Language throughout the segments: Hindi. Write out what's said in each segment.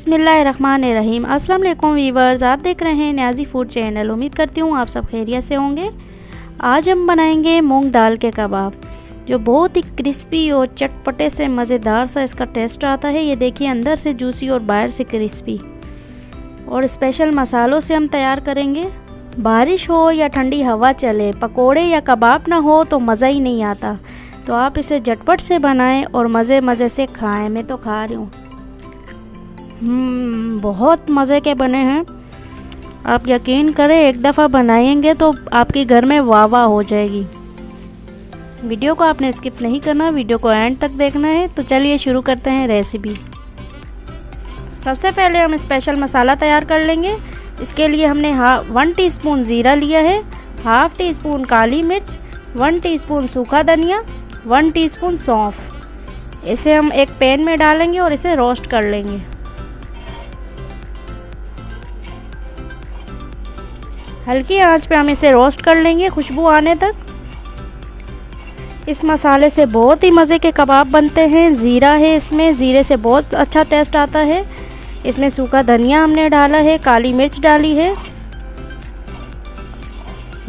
बिस्मिल्लाहिर्रहमानिर्रहीम। अस्सलाम वालेकुम वीवर्स, आप देख रहे हैं न्याज़ी फूड चैनल। उम्मीद करती हूँ आप सब खैरियत से होंगे। आज हम बनाएंगे मूंग दाल के कबाब, जो बहुत ही क्रिस्पी और चटपटे से मज़ेदार सा इसका टेस्ट आता है। ये देखिए, अंदर से जूसी और बाहर से क्रिस्पी। और स्पेशल मसालों से हम तैयार करेंगे। बारिश हो या ठंडी हवा चले, पकोड़े या कबाब ना हो तो मज़ा ही नहीं आता। तो आप इसे झटपट से बनाएं और मज़े से खाएं। मैं तो खा रही हूँ। बहुत मज़े के बने हैं। आप यकीन करें, एक दफ़ा बनाएंगे तो आपके घर में वाह वाह हो जाएगी। वीडियो को आपने स्किप नहीं करना, वीडियो को एंड तक देखना है। तो चलिए शुरू करते हैं रेसिपी। सबसे पहले हम स्पेशल मसाला तैयार कर लेंगे। इसके लिए हमने 1 टीस्पून ज़ीरा लिया है, ½ टीस्पून काली मिर्च, 1 टीस्पून सूखा धनिया, 1 टीस्पून सौंफ। इसे हम एक पैन में डालेंगे और इसे रोस्ट कर लेंगे। हल्की आंच पे हम इसे रोस्ट कर लेंगे खुशबू आने तक। इस मसाले से बहुत ही मज़े के कबाब बनते हैं। ज़ीरा है इसमें, ज़ीरे से बहुत अच्छा टेस्ट आता है। इसमें सूखा धनिया हमने डाला है, काली मिर्च डाली है।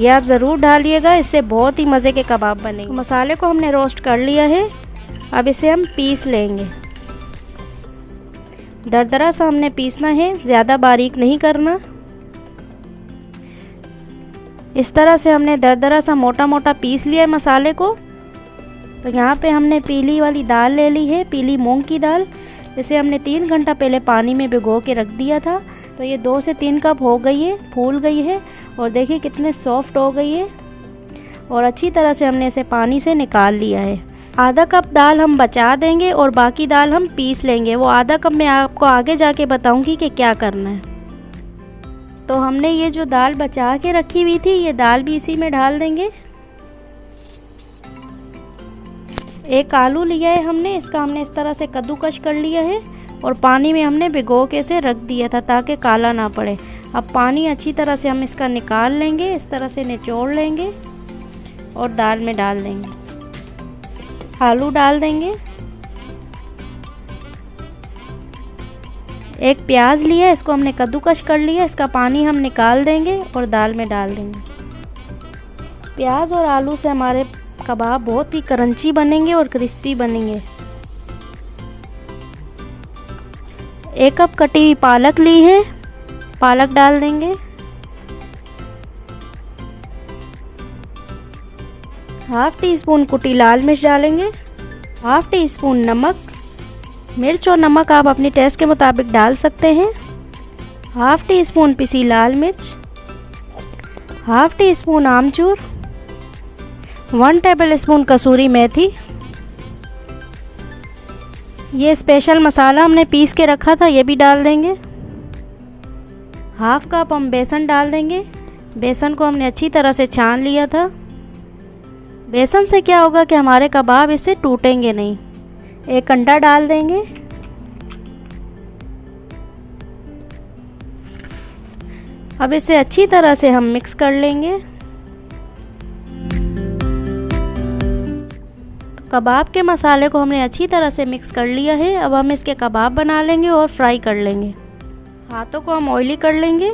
ये आप ज़रूर डालिएगा, इससे बहुत ही मज़े के कबाब बनेंगे। मसाले को हमने रोस्ट कर लिया है। अब इसे हम पीस लेंगे। दरदरा सा हमने पीसना है, ज़्यादा बारीक नहीं करना। इस तरह से हमने दरदरा सा मोटा मोटा पीस लिया है मसाले को। तो यहाँ पे हमने पीली वाली दाल ले ली है, पीली मूंग की दाल। इसे हमने 3 घंटा पहले पानी में भिगो के रख दिया था। तो ये 2 से 3 कप हो गई है, फूल गई है। और देखिए कितने सॉफ्ट हो गई है। और अच्छी तरह से हमने इसे पानी से निकाल लिया है। आधा कप दाल हम बचा देंगे और बाकी दाल हम पीस लेंगे। वो आधा कप मैं आपको आगे जाके बताऊँगी कि क्या करना है। तो हमने ये जो दाल बचा के रखी हुई थी, ये दाल भी इसी में डाल देंगे। एक आलू लिया है हमने, इसका हमने इस तरह से कद्दूकश कर लिया है और पानी में हमने भिगो के इसे रख दिया था ताकि काला ना पड़े। अब पानी अच्छी तरह से हम इसका निकाल लेंगे, इस तरह से निचोड़ लेंगे और दाल में डाल देंगे। आलू डाल देंगे। एक प्याज लिया, इसको हमने कद्दूकश कर लिया। इसका पानी हम निकाल देंगे और दाल में डाल देंगे। प्याज और आलू से हमारे कबाब बहुत ही क्रंची बनेंगे और क्रिस्पी बनेंगे। 1 कप कटी हुई पालक ली है, पालक डाल देंगे। ½ टीस्पून कुटी लाल मिर्च डालेंगे, ½ टीस्पून नमक। मिर्च और नमक आप अपनी टेस्ट के मुताबिक डाल सकते हैं। ½ टीस्पून पिसी लाल मिर्च, ½ टीस्पून आमचूर, 1 टेबलस्पून कसूरी मेथी। ये स्पेशल मसाला हमने पीस के रखा था, ये भी डाल देंगे। ½ कप हम बेसन डाल देंगे। बेसन को हमने अच्छी तरह से छान लिया था। बेसन से क्या होगा कि हमारे कबाब इससे टूटेंगे नहीं। 1 अंडा डाल देंगे। अब इसे अच्छी तरह से हम मिक्स कर लेंगे। कबाब के मसाले को हमने अच्छी तरह से मिक्स कर लिया है। अब हम इसके कबाब बना लेंगे और फ्राई कर लेंगे। हाथों को हम ऑयली कर लेंगे।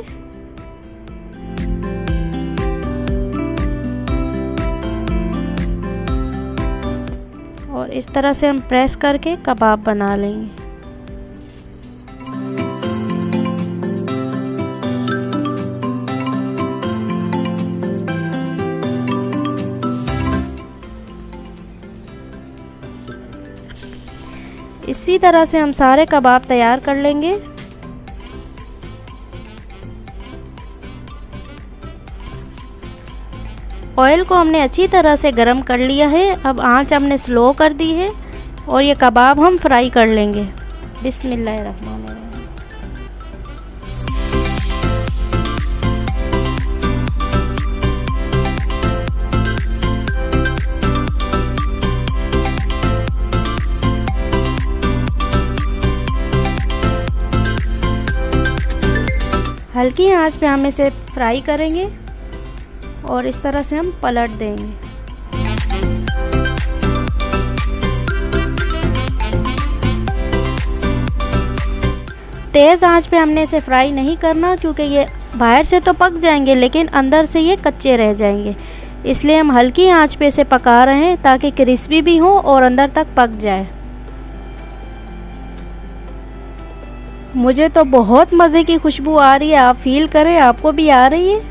और इस तरह से हम प्रेस करके कबाब बना लेंगे। इसी तरह से हम सारे कबाब तैयार कर लेंगे। ऑयल को हमने अच्छी तरह से गरम कर लिया है। अब आंच हमने स्लो कर दी है और ये कबाब हम फ्राई कर लेंगे। बिस्मिल्लाहिर्रहमानिर्रहीम। हल्की आंच पे हम इसे फ्राई करेंगे और इस तरह से हम पलट देंगे। तेज़ आंच पे हमने इसे फ्राई नहीं करना, क्योंकि ये बाहर से तो पक जाएंगे लेकिन अंदर से ये कच्चे रह जाएंगे। इसलिए हम हल्की आंच पे इसे पका रहे हैं ताकि क्रिस्पी भी हो और अंदर तक पक जाए। मुझे तो बहुत मज़े की खुशबू आ रही है, आप फील करें, आपको भी आ रही है?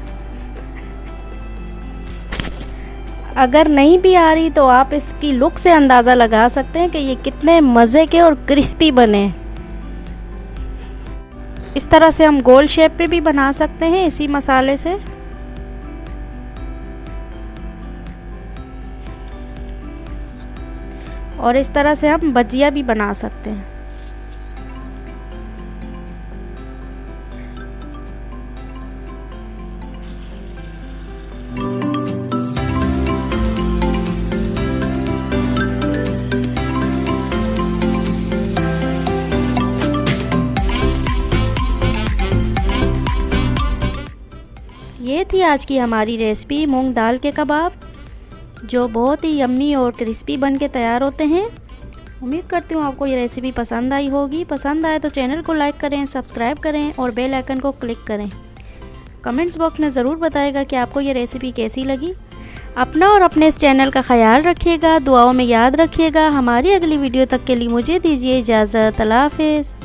अगर नहीं भी आ रही तो आप इसकी लुक से अंदाज़ा लगा सकते हैं कि ये कितने मज़े के और क्रिस्पी बने। इस तरह से हम गोल शेप पे भी बना सकते हैं इसी मसाले से। और इस तरह से हम भजिया भी बना सकते हैं। ये थी आज की हमारी रेसिपी मूंग दाल के कबाब, जो बहुत ही यम्मी और क्रिस्पी बन के तैयार होते हैं। उम्मीद करती हूँ आपको ये रेसिपी पसंद आई होगी। पसंद आए तो चैनल को लाइक करें, सब्सक्राइब करें और बेल आइकन को क्लिक करें। कमेंट्स बॉक्स में ज़रूर बताइएगा कि आपको ये रेसिपी कैसी लगी। अपना और अपने इस चैनल का ख्याल रखिएगा, दुआओं में याद रखिएगा। हमारी अगली वीडियो तक के लिए मुझे दीजिए इजाज़त। अल्लाह हाफ़िज़।